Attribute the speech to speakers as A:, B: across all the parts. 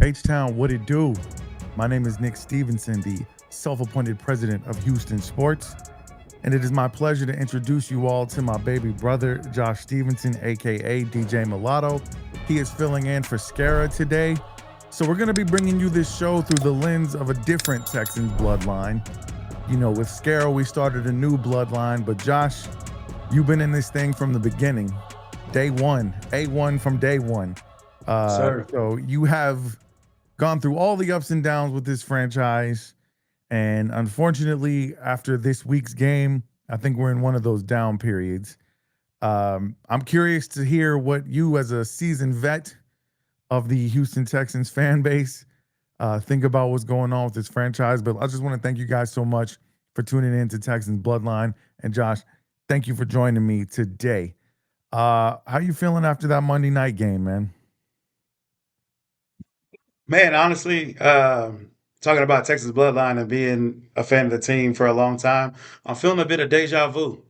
A: H-Town, what it do? My name is Nick Stevenson, the self-appointed president of Houston Sports, and it is my pleasure to introduce you all to my baby brother, Josh Stevenson, aka DJ Mulatto. He is filling in for Scara today, so we're going to be bringing you this show through the lens of a different Texans bloodline. You know, with Scara, we started a new bloodline, but Josh, you've been in this thing from the beginning. Day one, A1 from day one.
B: Sir.
A: So you have gone through all the ups and downs with this franchise. And unfortunately, after this week's game, I think we're in one of those down periods. I'm curious to hear what you, as a seasoned vet of the Houston Texans fan base, think about what's going on with this franchise. But I just want to thank you guys so much for tuning in to Texans Bloodline. And Josh, thank you for joining me today. How you feeling after that Monday night game, man?
B: Man, honestly, talking about Texas Bloodline and being a fan of the team for a long time, I'm feeling a bit of deja vu.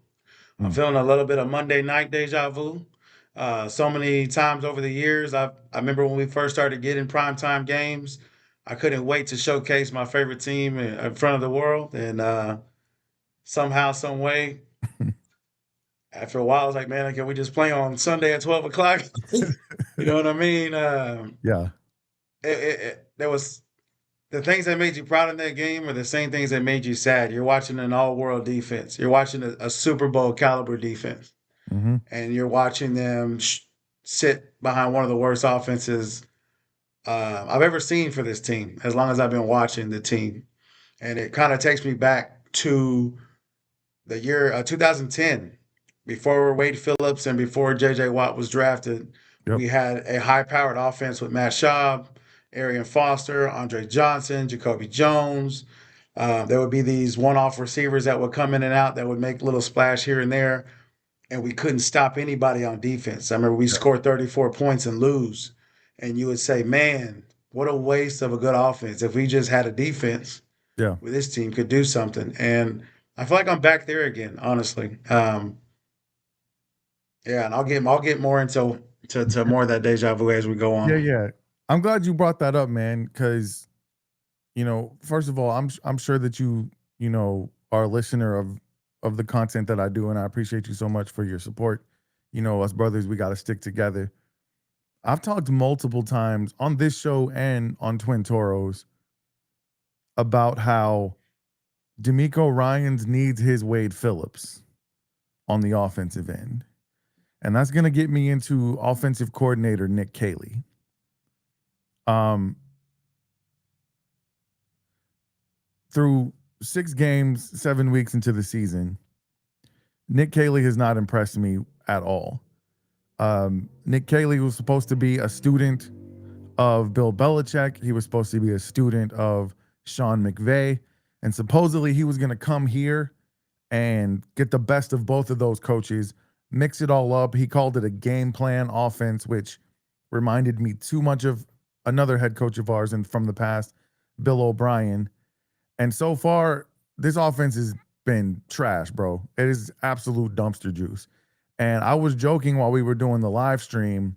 B: I'm
A: Mm.
B: feeling a little bit of Monday night deja vu. So many times over the years, I remember when we first started getting primetime games, I couldn't wait to showcase my favorite team in front of the world. And somehow, some way, after a while, I was like, man, can we just play on Sunday at 12 o'clock? You know what I mean?
A: Yeah.
B: There was the things that made you proud in that game are the same things that made you sad. You're watching an all-world defense. You're watching a Super Bowl caliber defense,
A: Mm-hmm.
B: and you're watching them sit behind one of the worst offenses I've ever seen for this team. As long as I've been watching the team, and it kind of takes me back to the year 2010, before Wade Phillips and before J.J. Watt was drafted.
A: Yep.
B: We had a high-powered offense with Matt Schaub, Arian Foster, Andre Johnson, Jacoby Jones. There would be these one-off receivers that would come in and out that would make a little splash here and there, and we couldn't stop anybody on defense. I remember we
A: Yep.
B: scored 34 points and lose, and you would say, man, what a waste of a good offense. If we just had a defense,
A: Yeah.
B: with this team could do something. And I feel like I'm back there again, honestly. Yeah, and I'll get more into to more of that deja vu as we go
A: Yeah,
B: on.
A: yeah. I'm glad you brought that up, man, because first of all, I'm sure that you are a listener of the content that I do, and I appreciate you so much for your support. You know, us brothers, we got to stick together. I've talked multiple times on this show and on Twin Toros about how D'Amico Ryans needs his Wade Phillips on the offensive end. And that's going to get me into offensive coordinator Nick Caley. Through 6 games, 7 weeks into the season, Nick Caley has not impressed me at all. Nick Caley was supposed to be a student of Bill Belichick. He was supposed to be a student of Sean McVay. And supposedly he was going to come here and get the best of both of those coaches, mix it all up. He called it a game plan offense, which reminded me too much of another head coach of ours and from the past, Bill O'Brien. And so far, this offense has been trash, bro. It is absolute dumpster juice. And I was joking while we were doing the live stream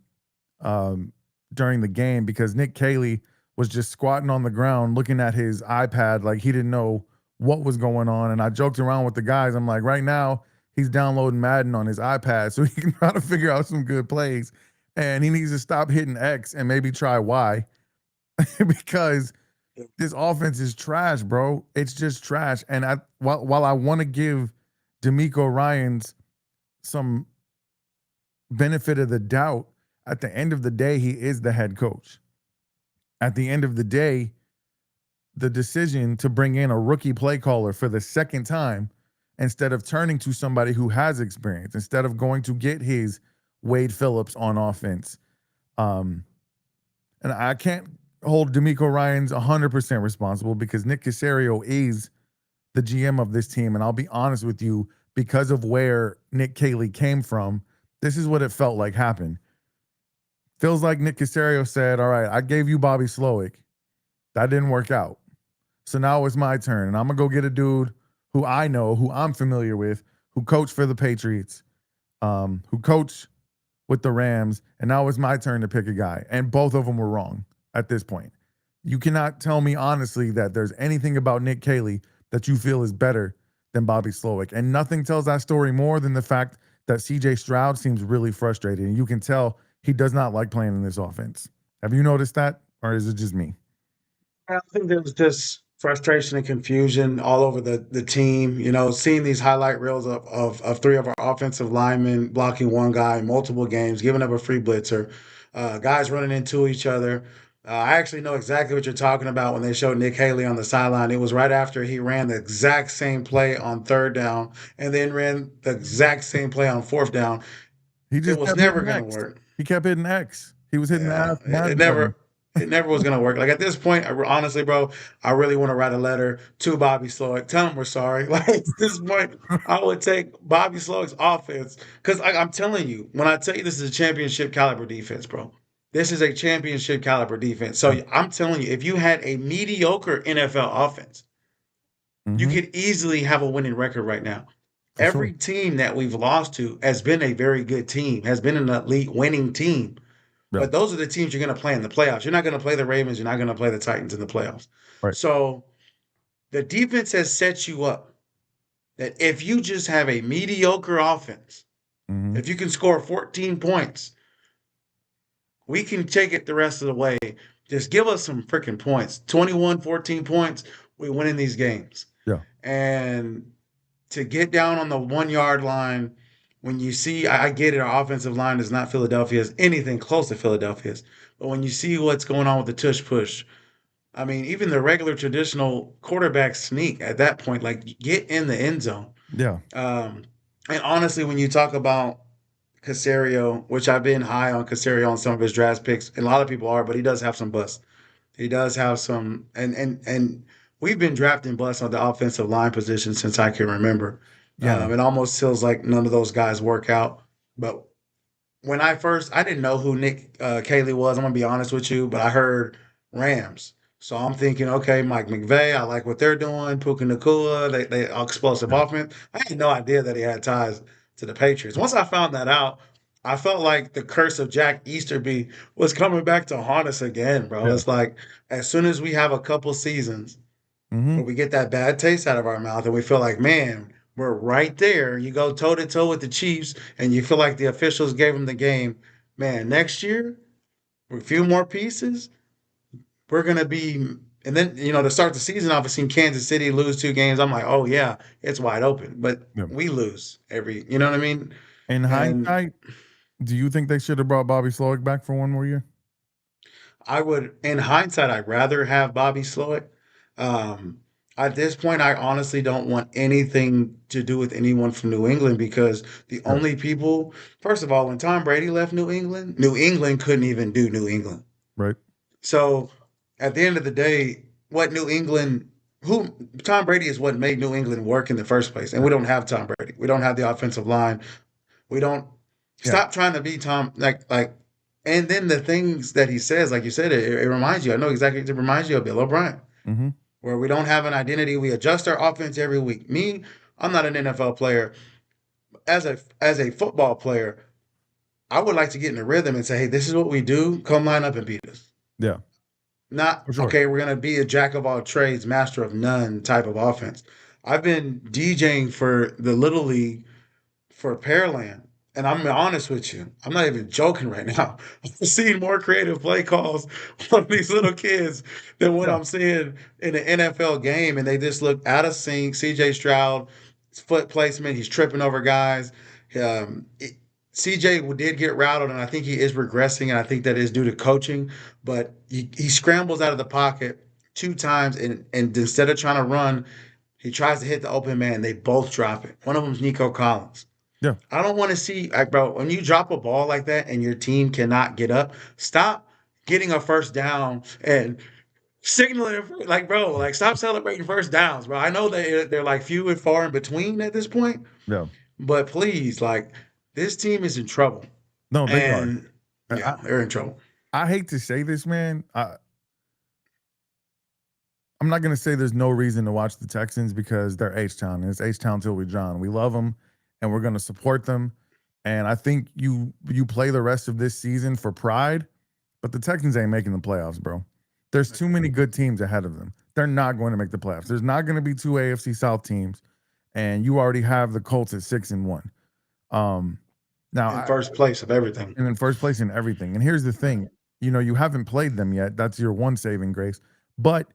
A: during the game because Nick Caley was just squatting on the ground looking at his iPad like he didn't know what was going on. And I joked around with the guys. I'm like, right now, he's downloading Madden on his iPad so he can try to figure out some good plays. And he needs to stop hitting X and maybe try Y because this offense is trash, bro. It's just trash. And while I want to give D'Amico Ryans some benefit of the doubt, at the end of the day, he is the head coach. At the end of the day, the decision to bring in a rookie play caller for the second time instead of turning to somebody who has experience, instead of going to get his Wade Phillips on offense. And I can't hold D'Amico Ryans 100% responsible because Nick Caserio is the GM of this team. And I'll be honest with you, because of where Nick Caley came from, this is what it felt like happened. Feels like Nick Caserio said, all right, I gave you Bobby Slowick. That didn't work out. So now it's my turn. And I'm going to go get a dude who I know, who I'm familiar with, who coached for the Patriots, who coached with the Rams. And now it's my turn to pick a guy. And both of them were wrong at this point. You cannot tell me honestly that there's anything about Nick Caley that you feel is better than Bobby Slowick. And nothing tells that story more than the fact that CJ Stroud seems really frustrated. And you can tell he does not like playing in this offense. Have you noticed that? Or is it just me?
B: I think there was just frustration and confusion all over the team. You know, seeing these highlight reels of three of our offensive linemen blocking one guy in multiple games, giving up a free blitzer, guys running into each other. I actually know exactly what you're talking about when they showed Nick Haley on the sideline. It was right after he ran the exact same play on third down and then ran the exact same play on fourth down.
A: He
B: It
A: just
B: was
A: kept
B: never
A: hitting
B: going to
A: X.
B: work.
A: He kept hitting X. He was hitting the
B: Yeah,
A: ask Madden button.
B: it never was gonna work. Like at this point, honestly, bro, I really want to write a letter to Bobby Slowick, tell him we're sorry. Like at this point, I would take Bobby Slowick's offense because I'm telling you, when I tell you this is a championship caliber defense, bro, this is a championship caliber defense. So
A: Yeah.
B: I'm telling you, if you had a mediocre NFL offense, you
A: Mm-hmm.
B: could easily have a winning record right now.
A: For sure.
B: Every team that we've lost to has been a very good team, has been an elite winning team.
A: Yeah.
B: But those are the teams you're going to play in the playoffs. You're not going to play the Ravens. You're not going to play the Titans in the playoffs.
A: Right.
B: So the defense has set you up that if you just have a mediocre offense,
A: Mm-hmm.
B: if you can score 14 points, we can take it the rest of the way. Just give us some freaking points. 21, 14 points, we're winning these games.
A: Yeah.
B: And to get down on the 1 yard line, when you see, I get it, our offensive line is not Philadelphia's, anything close to Philadelphia's. But when you see what's going on with the tush push, I mean, even the regular traditional quarterback sneak at that point, like get in the end zone.
A: Yeah.
B: Um, and honestly, when you talk about Casario, which I've been high on Casario on some of his draft picks, and a lot of people are, but he does have some busts. He does have some, and we've been drafting busts on the offensive line position since I can remember.
A: Yeah.
B: It almost feels like none of those guys work out. But when I didn't know who Nick Caley was. I'm gonna be honest with you, but I heard Rams, so I'm thinking, okay, Mike McVay. I like what they're doing. Puka Nakua, they explosive
A: Yeah.
B: offense. I had no idea that he had ties to the Patriots. Once I found that out, I felt like the curse of Jack Easterby was coming back to haunt us again, bro.
A: Yeah.
B: It's like as soon as we have a couple seasons
A: Mm-hmm.
B: where we get that bad taste out of our mouth and we feel like, man, we're right there. You go toe to toe with the Chiefs and you feel like the officials gave them the game. Man, next year, with a few more pieces, we're going to be. And then, to start the season off, I've seen Kansas City lose 2 games. I'm like, oh, yeah, it's wide open. But
A: Yeah.
B: we lose you know what I mean?
A: In
B: And
A: hindsight, do you think they should have brought Bobby Slowick back for one more year?
B: I would, in hindsight, I'd rather have Bobby Slowick. Um, at this point, I honestly don't want anything to do with anyone from New England because the
A: Yeah.
B: only people, first of all, when Tom Brady left New England couldn't even do New England.
A: Right.
B: So at the end of the day, what New England, who Tom Brady is what made New England work in the first place. And
A: Yeah.
B: we don't have Tom Brady. We don't have the offensive line. We don't
A: Yeah.
B: stop trying to be Tom and then the things that he says, like you said, it reminds you. I know exactly. It reminds you of Bill O'Brien,
A: Mm-hmm.
B: where we don't have an identity. We adjust our offense every week. Me, I'm not an NFL player. As a football player, I would like to get in a rhythm and say, hey, this is what we do. Come line up and beat us.
A: Yeah.
B: Not
A: For sure.
B: okay. We're gonna be a jack of all trades, master of none type of offense. I've been DJing for the Little League for Pearland. And I'm honest with you, I'm not even joking right now. I'm seeing more creative play calls from these little kids than what
A: Yeah.
B: I'm seeing in an NFL game. And they just look out of sync. CJ Stroud, his foot placement, he's tripping over guys. Um, it, CJ did get rattled, and I think he is regressing, and I think that is due to coaching. But he scrambles out of the pocket 2 times, and instead of trying to run, he tries to hit the open man. They both drop it. One of them is Nico Collins.
A: Yeah.
B: I don't want to see, like, bro, when you drop a ball like that and your team cannot get up, stop getting a first down and signaling, like, bro, like, stop celebrating first downs, bro. I know they're like few and far in between at this point,
A: Yeah.
B: but please, like, this team is in trouble.
A: No, they are.
B: And
A: I,
B: yeah, they're in trouble.
A: I hate to say this, man. I'm not gonna say there's no reason to watch the Texans because they're H-Town, and it's H-Town till we drown. We love them, and we're gonna support them. And I think you play the rest of this season for pride, but the Texans ain't making the playoffs, bro. There's too many good teams ahead of them. They're not going to make the playoffs. There's not going to be two AFC South teams, and you already have the Colts at 6-1. Um, now,
B: In first place of everything.
A: and in first place in everything. And here's the thing, you haven't played them yet. That's your one saving grace. But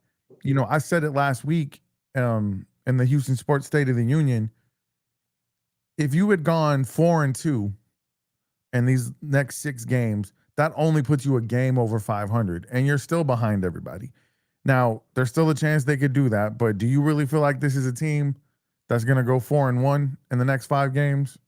A: I said it last week in the Houston Sports State of the Union. If you had gone 4-2 in these next 6 games, that only puts you a game over 500, and you're still behind everybody. Now, there's still a chance they could do that, but do you really feel like this is a team that's going to go 4-1 in the next 5 games?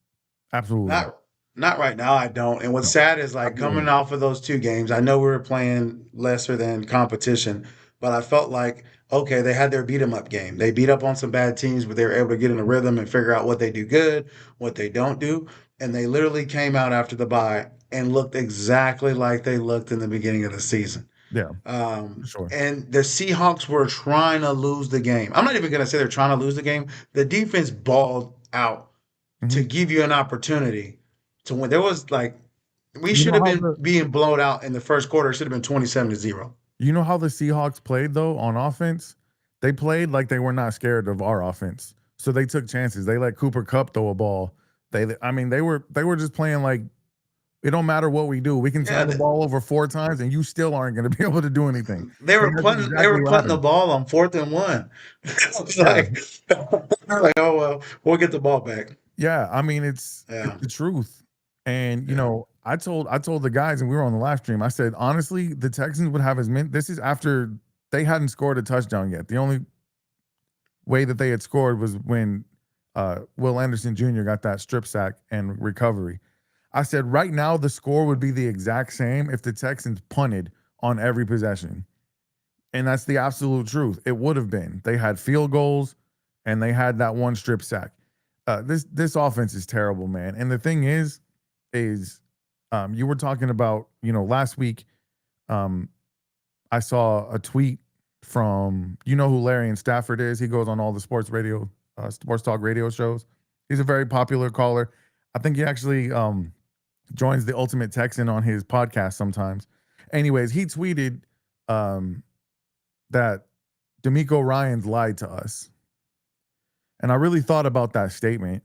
A: Absolutely not.
B: Not right now, I don't. And what's
A: No,
B: sad is like
A: absolutely
B: coming
A: not.
B: off of those 2 games, I know we were playing lesser than competition, but I felt like, okay, they had their beat 'em up game. They beat up on some bad teams, but they were able to get in a rhythm and figure out what they do good, what they don't do. And they literally came out after the bye and looked exactly like they looked in the beginning of the season.
A: Yeah, for sure.
B: And the Seahawks were trying to lose the game. I'm not even going to say they're trying to lose the game. The defense balled out to
A: Mhm.
B: give you an opportunity to win. There was like we
A: You
B: should
A: know
B: have
A: how
B: been
A: the
B: being blown out in the first quarter. It should have been 27-0.
A: you know how the Seahawks played though on offense? They played like they were not scared of our offense. So they took chances. They let Cooper Kupp throw a ball. They were just playing like it don't matter what we do. We can
B: Yeah,
A: turn the ball over 4 times and you still aren't going to be able to do anything.
B: they
A: And
B: were
A: that's
B: punting. They
A: exactly
B: were
A: what
B: punting the
A: happened.
B: ball on 4th and 1. It's
A: Yeah.
B: like they're like, oh well, we'll get the ball back.
A: Yeah, I mean it's
B: Yeah,
A: the truth. And
B: yeah,
A: I told the guys and we were on the live stream. I said, honestly, the Texans would have as many. This is after they hadn't scored a touchdown yet. The only way that they had scored was when Will Anderson Jr. got that strip sack and recovery. I said, right now the score would be the exact same if the Texans punted on every possession. And that's the absolute truth. It would have been. They had field goals and they had that one strip sack. This offense is terrible, man. And the thing is you were talking about, last week, um, I saw a tweet from, who Larry and Stafford is. He goes on all the sports talk radio shows. He's a very popular caller. I think he actually joins the Ultimate Texan on his podcast sometimes. Anyways, he tweeted that D'Amico Ryans lied to us. And I really thought about that statement.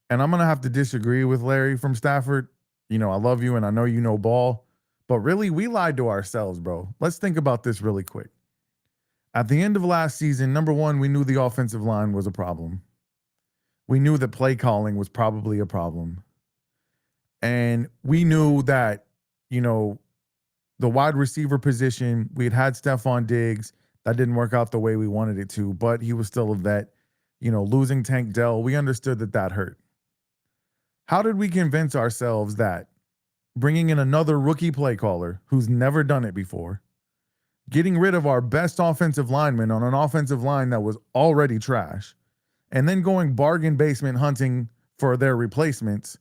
A: And I'm going to have to disagree with Larry from Stafford. I love you and I know you know ball. But really, we lied to ourselves, bro. Let's think about this really quick. At the end of last season, number one, we knew the offensive line was a problem. We knew that play calling was probably a problem. And we knew that, the wide receiver position, we had Stephon Diggs. That didn't work out the way we wanted it to, but he was still a vet. Losing Tank Dell, we understood that hurt. How did we convince ourselves that bringing in another rookie play caller who's never done it before, getting rid of our best offensive lineman on an offensive line that was already trash, and then going bargain basement hunting for their replacements?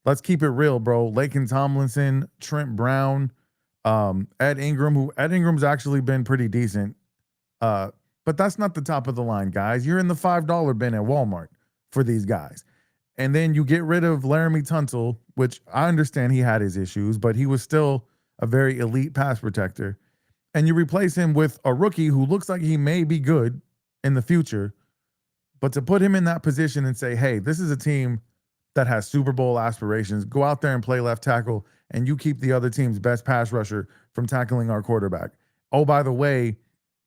A: Let's keep it real, bro. Laken Tomlinson, Trent Brown, Ed Ingram's actually been pretty decent. But that's not the top of the line, guys. You're in the $5 bin at Walmart for these guys. And then you get rid of Laramie Tunsil, which I understand he had his issues, but he was still a very elite pass protector. And you replace him with a rookie who looks like he may be good in the future. But to put him in that position and say, hey, this is a team that has Super Bowl aspirations, go out there and play left tackle, and you keep the other team's best pass rusher from tackling our quarterback. Oh, by the way,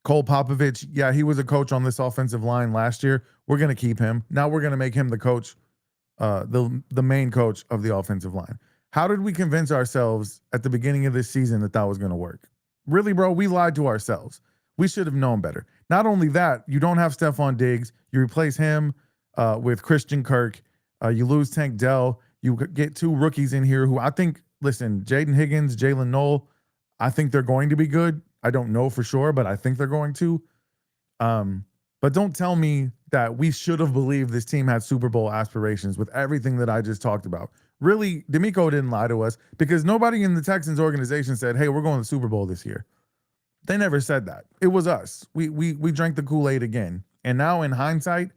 A: Cole Popovich, yeah, he was a coach on this offensive line last year. We're going to keep him. Now we're going to make him the coach, the main coach of the offensive line. How did we convince ourselves at the beginning of this season that was going to work? Really, bro, we lied to ourselves. We should have known better. Not only that, you don't have Stephon Diggs. You replace him with Christian Kirk. You lose Tank Dell. You get 2 rookies in here who I think, listen, Jaden Higgins, Jalen Knoll, I think they're going to be good. I don't know for sure, but I think they're going to. But don't tell me that we should have believed this team had Super Bowl aspirations with everything that I just talked about. Really, D'Amico didn't lie to us because nobody in the Texans organization said, hey, we're going to the Super Bowl this year. They never said that. It was us. We drank the Kool-Aid again. And now in hindsight,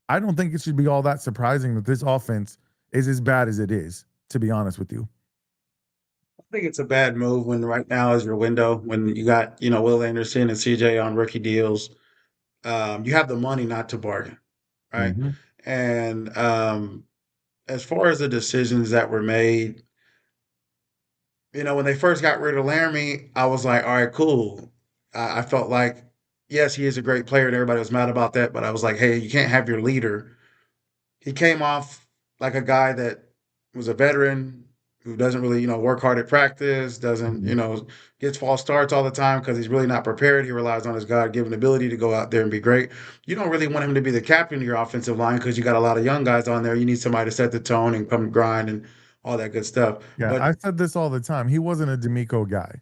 A: I don't think it should be all that surprising that this offense is as bad as it is, to be honest with you.
B: I think it's a bad move when right now is your window when you got, Will Anderson and CJ on rookie deals. You have the money not to bargain, right?
A: Mhm.
B: And as far as the decisions that were made, when they first got rid of Laramie, I was like, all right, cool. I felt like, yes, he is a great player, and everybody was mad about that. But I was like, hey, you can't have your leader. He came off like a guy that was a veteran who doesn't really, work hard at practice, doesn't,
A: Mhm.
B: gets false starts all the time because he's really not prepared. He relies on his God-given ability to go out there and be great. You don't really want him to be the captain of your offensive line because you got a lot of young guys on there. You need somebody to set the tone and come grind and all that good stuff.
A: Yeah, I
B: But
A: said this all the time. He wasn't a D'Amico guy.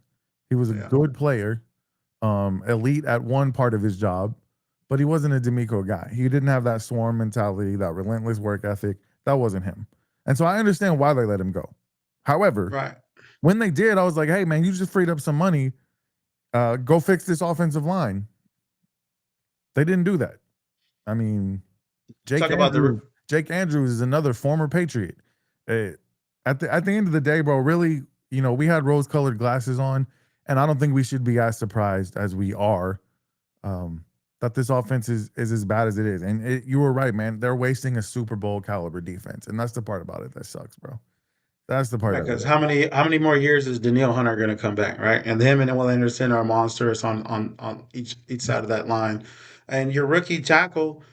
A: He was a
B: yeah,
A: good player, elite at one part of his job, but he wasn't a D'Amico guy. He didn't have that swarm mentality, that relentless work ethic. That wasn't him. And so I understand why they let him go. However,
B: right.
A: when they did, I was like, hey man, you just freed up some money. Go fix this offensive line. They didn't do that. I mean, Jake
B: Talk about the
A: Andrews. Jake Andrews is another former Patriot. Uh, at the end of the day, bro, really, we had rose-colored glasses on, and I don't think we should be as surprised as we are um, that this offense is as bad as it is. And you were right, man. They're wasting a Super Bowl caliber defense, and that's the part about it that sucks, bro. That's the part
B: right,
A: that
B: because
A: really.
B: how many more years is Danielle Hunter going to come back, right? And him and Will Anderson are monsters on each side of that line. And your rookie tackle,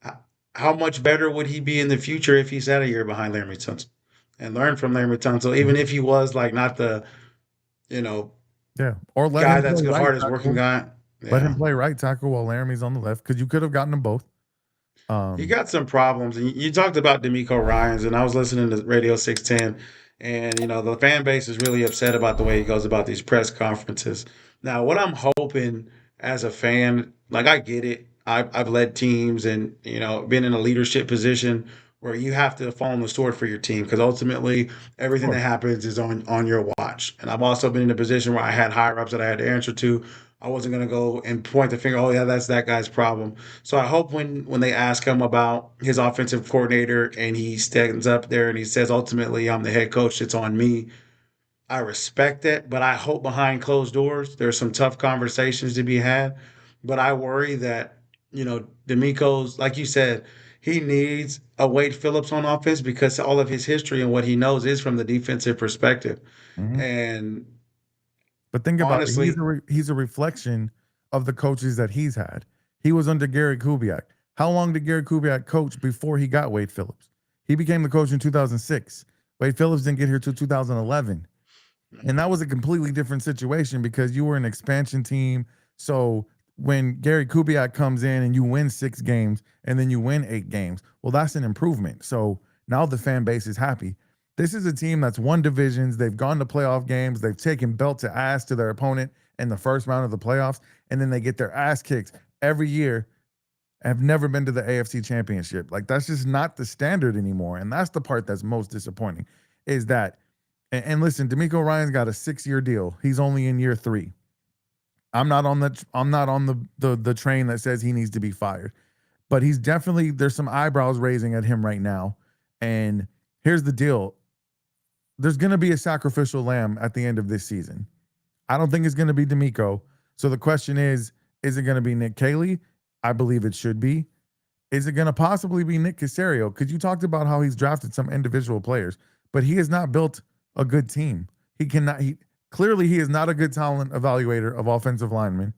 B: h- how much better would he be in the future if he's had a year behind Laremy Tunsil and learned from Laremy Tunsil, even
A: Mhm.
B: if he was like not the you know
A: Yeah, or let
B: guy
A: him play
B: that's the
A: right
B: hardest working
A: tackle.
B: guy.
A: Let him
B: Yeah.
A: play right tackle while Laramie's on the left because you could have gotten them both.
B: He
A: Um,
B: got some problems. And you talked about D'Amico Ryans, and I was listening to Radio 610, and the fan base is really upset about the way he goes about these press conferences. Now, what I'm hoping as a fan, like I get it. I've led teams and been in a leadership position where you have to fall on the sword for your team because ultimately everything that
A: sure.
B: happens is on your watch. And I've also been in a position where I had higher ups that I had to answer to. I wasn't gonna go and point the finger. Oh yeah, that's that guy's problem. So I hope when they ask him about his offensive coordinator and he stands up there and he says, ultimately, I'm the head coach, it's on me. I respect it, but I hope behind closed doors there's some tough conversations to be had. But I worry that, D'Amico's, like you said, he needs a Wade Phillips on offense because all of his history and what he knows is from the defensive perspective.
A: Mhm.
B: And
A: But think about it. He's
B: honestly,
A: he's a reflection of the coaches that he's had. He was under Gary Kubiak. How long did Gary Kubiak coach before he got Wade Phillips? He became the coach in 2006. Wade Phillips didn't get here till 2011. And that was a completely different situation because you were an expansion team. So when Gary Kubiak comes in and you win 6 games and then you win 8 games, well, that's an improvement. So now the fan base is happy. This is a team that's won divisions. They've gone to playoff games. They've taken belt to ass to their opponent in the first round of the playoffs. And then they get their ass kicked every year and have never been to the AFC championship. Like that's just not the standard anymore. And that's the part that's most disappointing is that and listen, D'Amico Ryan's got a 6-year deal. He's only in year 3. I'm not on the train that says he needs to be fired. But he's definitely there's some eyebrows raising at him right now. And here's the deal. There's gonna be a sacrificial lamb at the end of this season. I don't think it's gonna be D'Amico. So the question is it gonna be Nick Caley? I believe it should be. Is it going to possibly be Nick Caserio? Because you talked about how he's drafted some individual players, but he has not built a good team. He cannot. He clearly he is not a good talent evaluator of offensive linemen,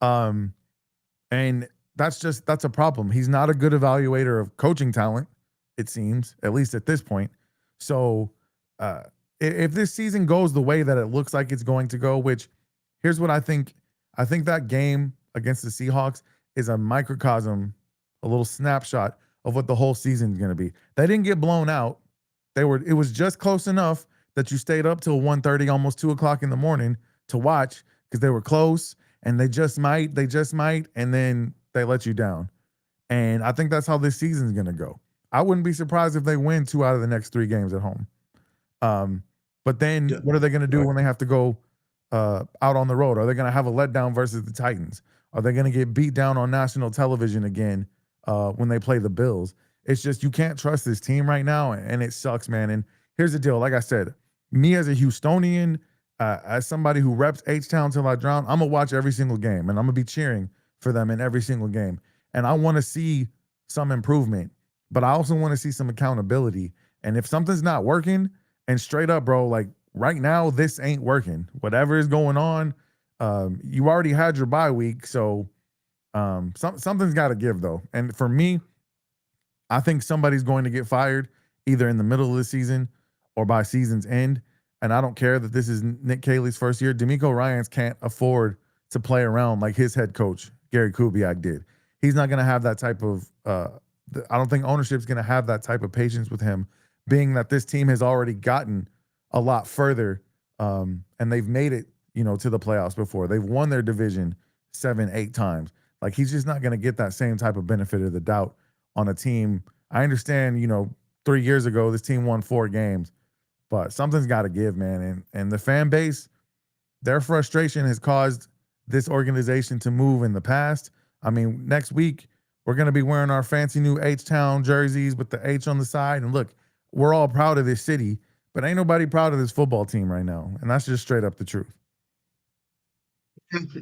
A: um, and that's a problem. He's not a good evaluator of coaching talent. It seems, at least at this point. So, uh, if this season goes the way that it looks like it's going to go, which here's what I think. I think that game against the Seahawks is a microcosm, a little snapshot of what the whole season is going to be. They didn't get blown out. It was just close enough that you stayed up till 1:30, almost 2 o'clock in the morning to watch because they were close and they just might, and then they let you down. And I think that's how this season's going to go. I wouldn't be surprised if they win 2 out of the next 3 games at home. Um, but then
B: yeah,
A: what are they going to do
B: right.
A: when they have to go out on the road? Are they going to have a letdown versus the Titans? Are they going to get beat down on national television again when they play the Bills? It's just you can't trust this team right now, and it sucks, man. And here's the deal: like I said, me as a Houstonian, as somebody who reps H-Town till I drown, I'm gonna watch every single game and I'm gonna be cheering for them in every single game. And I want to see some improvement, but I also want to see some accountability. And if something's not working, and straight up, bro, like right now, this ain't working. Whatever is going on, you already had your bye week, so something's got to give though. And for me, I think somebody's going to get fired either in the middle of the season or by season's end. And I don't care that this is Nick Caley's first year. DeMeco Ryans can't afford to play around like his head coach, Gary Kubiak, did. He's not going to have that type of, I don't think ownership's going to have that type of patience with him, being that this team has already gotten a lot further and they've made it, to the playoffs before. They've won their division 7, 8 times. Like, he's just not going to get that same type of benefit of the doubt on a team. I understand, 3 years ago, this team won 4 games, but something's got to give, man. And the fan base, their frustration has caused this organization to move in the past. I mean, next week, we're going to be wearing our fancy new H-Town jerseys with the H on the side. And look, we're all proud of this city, but ain't nobody proud of this football team right now. And that's just straight up the truth.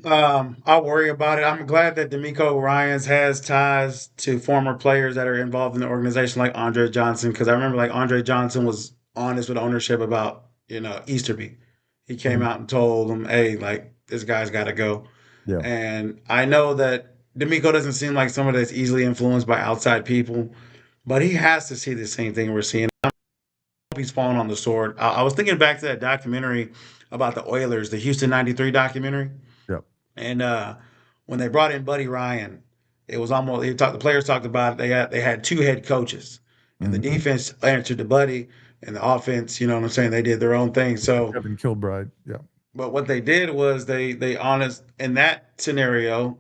B: I worry about it. I'm glad that DeMeco Ryans has ties to former players that are involved in the organization, like Andre Johnson, because I remember like Andre Johnson was honest with ownership about Easterby. He came
A: Mhm.
B: out and told them, "Hey, like this guy's got to go."
A: Yeah.
B: And I know that DeMeco doesn't seem like someone that's easily influenced by outside people, but he has to see the same thing we're seeing. I hope he's falling on the sword. I was thinking back to that documentary about the Oilers, the Houston '93 documentary.
A: Yep.
B: And when they brought in Buddy Ryan, it was almost the players talked about it. They had 2 head coaches, and the
A: Mm-hmm.
B: defense answered to Buddy, and the offense, you know what I'm saying, they did their own thing. So,
A: Kevin Kilbride. Yeah.
B: but what they did was they honest in that scenario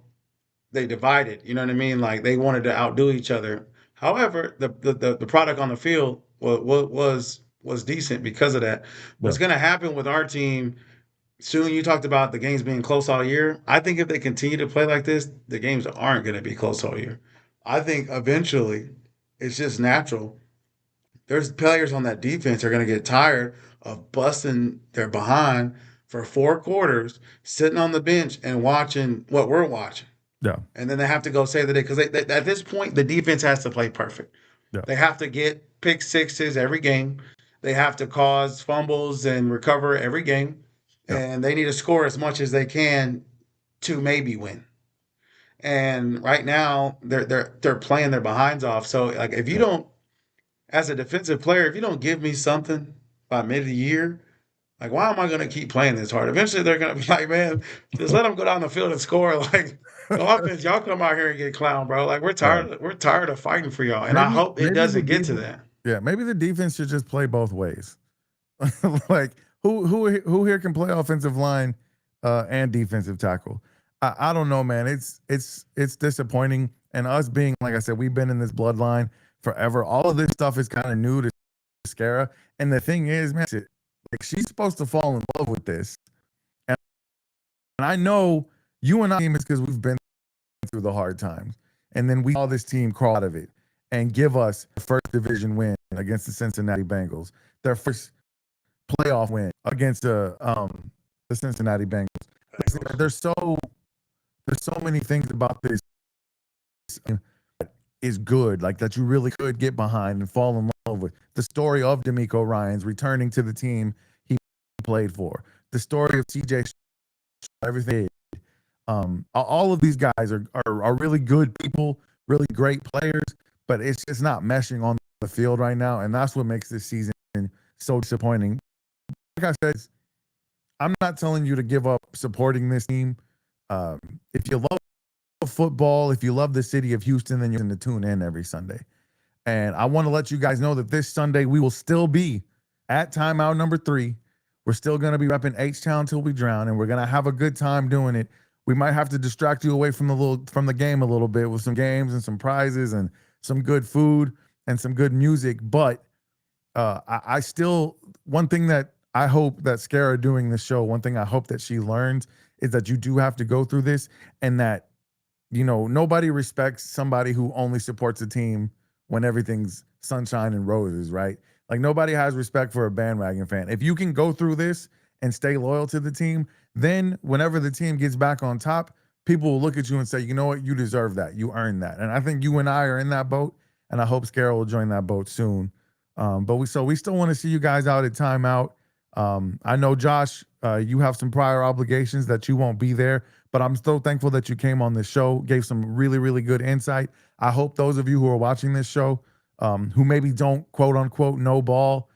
B: they divided. You know what I mean? Like they wanted to outdo each other. However, the product on the field was decent because of that.
A: Yeah.
B: What's going to happen with our team soon? You talked about the games being close all year. I think if they continue to play like this, the games aren't going to be close all year. I think eventually it's just natural. There's players on that defense are going to get tired of busting their behind for 4 quarters, sitting on the bench and watching what we're watching.
A: Yeah.
B: And then they have to go save the day because at this point, the defense has to play perfect.
A: Yeah.
B: They have to get pick sixes every game. They have to cause fumbles and recover every game,
A: Yeah.
B: and they need to score as much as they can to maybe win. And right now, they're playing their behinds off. So like, if you
A: Yeah.
B: don't, as a defensive player, if you don't give me something by mid of the year, like, why am I going to keep playing this hard? Eventually, they're going to be like, man, just let them go down the field and score. Like, the offense, y'all come out here and get clown, bro. Like, we're
A: Yeah.
B: tired. We're tired of fighting for y'all, and I
A: Maybe
B: hope it
A: maybe the
B: doesn't get to
A: defense.
B: that.
A: Yeah. Maybe the defense should just play both ways. Like who here can play offensive line and defensive tackle? I don't know, man. It's disappointing. And us being, like I said, we've been in this bloodline forever. All of this stuff is kind of new to Scara. And the thing is, man, like she's supposed to fall in love with this. And I know you and I is because we've been through the hard times. And then we saw this team crawl out of it and give us the first division win against the Cincinnati Bengals. Their first playoff win against the Cincinnati Bengals. There's so many things about this is good, like that you really could get behind and fall in love with. The story of DeMeco Ryans returning to the team he played for. The story of CJ, everything. All of these guys are really good people, really great players, but it's just not meshing on the field right now, and that's what makes this season so disappointing. Like I said, I'm not telling you to give up supporting this team. If you love football, if you love the city of Houston, then you're going to tune in every Sunday. And I want to let you guys know that this Sunday we will still be at timeout number 3. We're still going to be repping H-Town till we drown, and we're going to have a good time doing it. We might have to distract you away from the game a little bit with some games and some prizes and some good food and some good music. But I still, one thing that I hope that Scara doing this show, one thing I hope that she learns is that you do have to go through this, and that nobody respects somebody who only supports a team when everything's sunshine and roses, right? Like nobody has respect for a bandwagon fan. If you can go through this and stay loyal to the team, then whenever the team gets back on top, people will look at you and say, you know what, you deserve that. You earned that. And I think you and I are in that boat. And I hope Scara will join that boat soon. But we still want to see you guys out at timeout. I know Josh, you have some prior obligations that you won't be there, but I'm still thankful that you came on this show, gave some really, really good insight. I hope those of you who are watching this show, who maybe don't quote unquote know ball,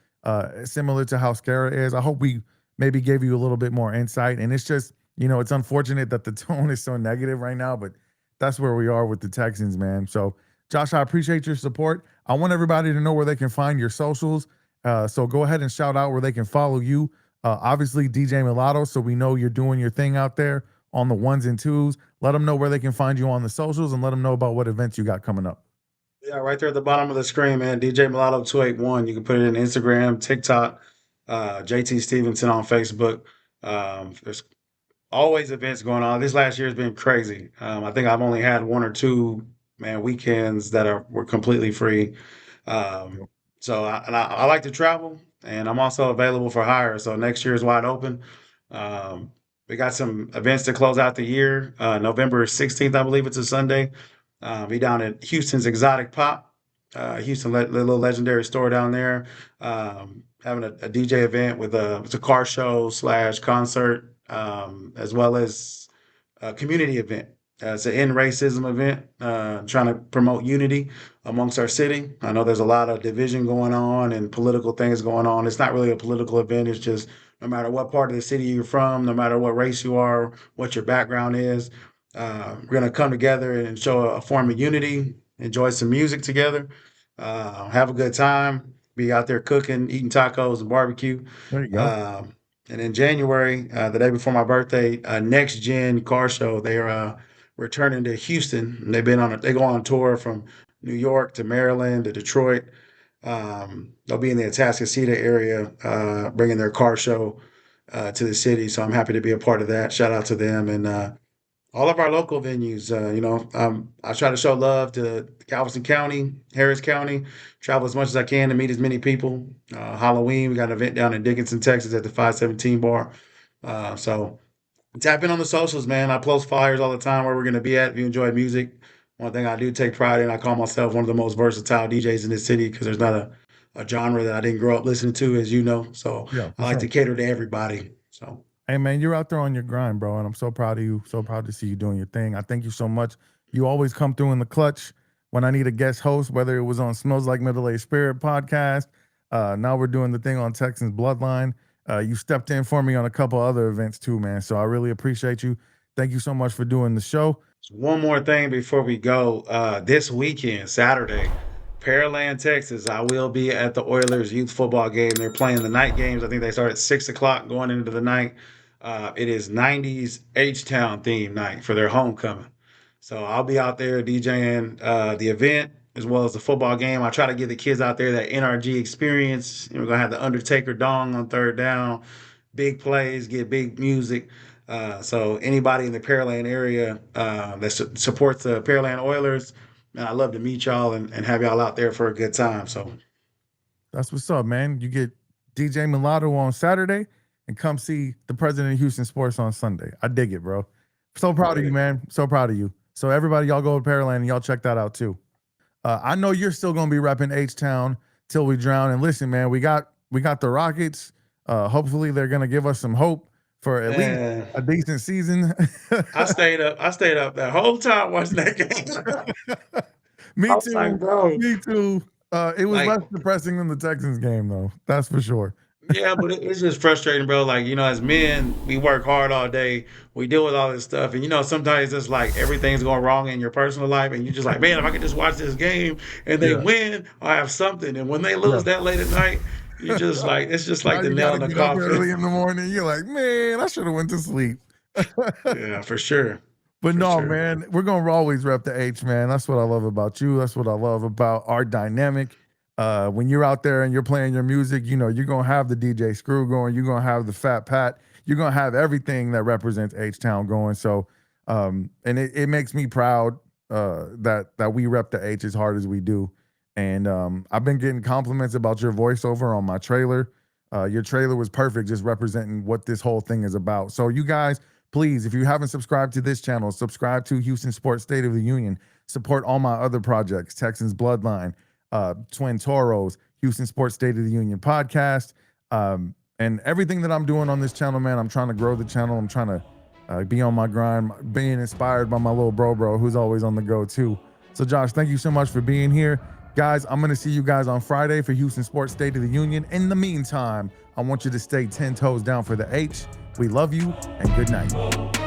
A: similar to how Scara is, I hope we maybe gave you a little bit more insight. And it's just, it's unfortunate that the tone is so negative right now, but that's where we are with the Texans, man. So, Josh, I appreciate your support. I want everybody to know where they can find your socials. So go ahead and shout out where they can follow you. Obviously, DJ Mulatto, so we know you're doing your thing out there on the ones and twos. Let them know where they can find you on the socials and let them know about what events you got coming up.
B: Yeah, right there at the bottom of the screen, man. DJ Mulatto 281. You can put it in Instagram, TikTok, JT Stevenson on Facebook. There's always events going on. This last year has been crazy. I think I've only had one or two weekends that were completely free. Um, so I like to travel, and I'm also available for hire. So next year is wide open. Um, we got some events to close out the year. November 16th, I believe it's a Sunday. Be down at Houston's Exotic Pop, Houston, little legendary store down there. Having a DJ event with it's a car show slash concert, as well as a community event. It's an end racism event, trying to promote unity amongst our city. I know there's a lot of division going on and political things going on. It's not really a political event. It's just no matter what part of the city you're from, no matter what race you are, what your background is, we're going to come together and show a form of unity, enjoy some music together, have a good time, be out there cooking, eating tacos and barbecue.
A: There you go.
B: And in January, the day before my birthday, Next Gen Car Show, they're returning to Houston. And they go on tour from New York to Maryland to Detroit. They'll be in the Atascocita area, bringing their car show to the city. So I'm happy to be a part of that. Shout out to them and all of our local venues. I try to show love to Galveston County, Harris County, travel as much as I can to meet as many people. Halloween, we got an event down in Dickinson, Texas at the 517 bar. So tap in on the socials, man. I post flyers all the time where we're going to be at. If you enjoy music, one thing I do take pride in, I call myself one of the most versatile DJs in this city because there's not a genre that I didn't grow up listening to, as you know. So
A: Yeah,
B: I
A: for
B: like to
A: sure.
B: cater to everybody. So.
A: Hey man, you're out there on your grind, bro, and I'm so proud of you. So proud to see you doing your thing. I thank you so much. You always come through in the clutch when I need a guest host, whether it was on Smells Like Middle Aged Spirit podcast. Now we're doing the thing on Texans Bloodline. You stepped in for me on a couple other events too, man. So I really appreciate you. Thank you so much for doing the show.
B: One more thing before we go. This weekend, Saturday, Pearland, Texas, I will be at the Oilers youth football game. They're playing the night games. I think they start at 6 o'clock going into the night. It is 90s H-Town theme night for their homecoming. So I'll be out there DJing the event as well as the football game. I try to get the kids out there that NRG experience. We're going to have the Undertaker dong on third down, big plays, get big music. So anybody in the Pearland area that supports the Pearland Oilers, man, I'd love to meet y'all and have y'all out there for a good time. So
A: That's what's up, man. You get DJ Mulatto on Saturday and come see the president of Houston Sports on Sunday. I dig it, bro. So proud of you,
B: yeah.
A: man. So proud of you. So everybody, y'all go to Pearland and y'all check that out too. I know you're still gonna be repping H Town till we drown. And listen, man, we got the Rockets. Hopefully they're gonna give us some hope for at least
B: Man,
A: a decent season.
B: I stayed up that whole time watching that game. I
A: Me
B: was like,
A: too.
B: bro,
A: Me too. It was
B: like
A: less depressing than the Texans game, though. That's for sure.
B: yeah, but it's just frustrating, bro. Like, as men, we work hard all day. We deal with all this stuff. And, sometimes it's like everything's going wrong in your personal life. And you're just like, man, if I could just watch this game and they
A: Yeah.
B: win, I have something. And when they
A: Yeah.
B: lose that late at night, you just like, it's just
A: Now
B: like the
A: you
B: nail
A: gotta
B: in the
A: get up
B: coffin.
A: early in the morning. You're like, man, I should have went to sleep.
B: Yeah, for sure.
A: But
B: For
A: no,
B: sure.
A: man, we're gonna always rep the H, man. That's what I love about you. That's what I love about our dynamic. When you're out there and you're playing your music, you're gonna have the DJ Screw going. You're gonna have the Fat Pat. You're gonna have everything that represents H Town going. So, and it makes me proud that we rep the H as hard as we do. And I've been getting compliments about your voiceover on my trailer. Your trailer was perfect, just representing what this whole thing is about. So you guys, please, if you haven't subscribed to this channel, subscribe to Houston Sports State of the Union. Support all my other projects, Texans Bloodline, Twin Toros, Houston Sports State of the Union podcast, and everything that I'm doing on this channel, man. I'm trying to grow the channel. I'm trying to be on my grind, being inspired by my little bro who's always on the go too. So Josh, thank you so much for being here. Guys, I'm going to see you guys on Friday for Houston Sports State of the Union. In the meantime, I want you to stay 10 toes down for the H. We love you and good night.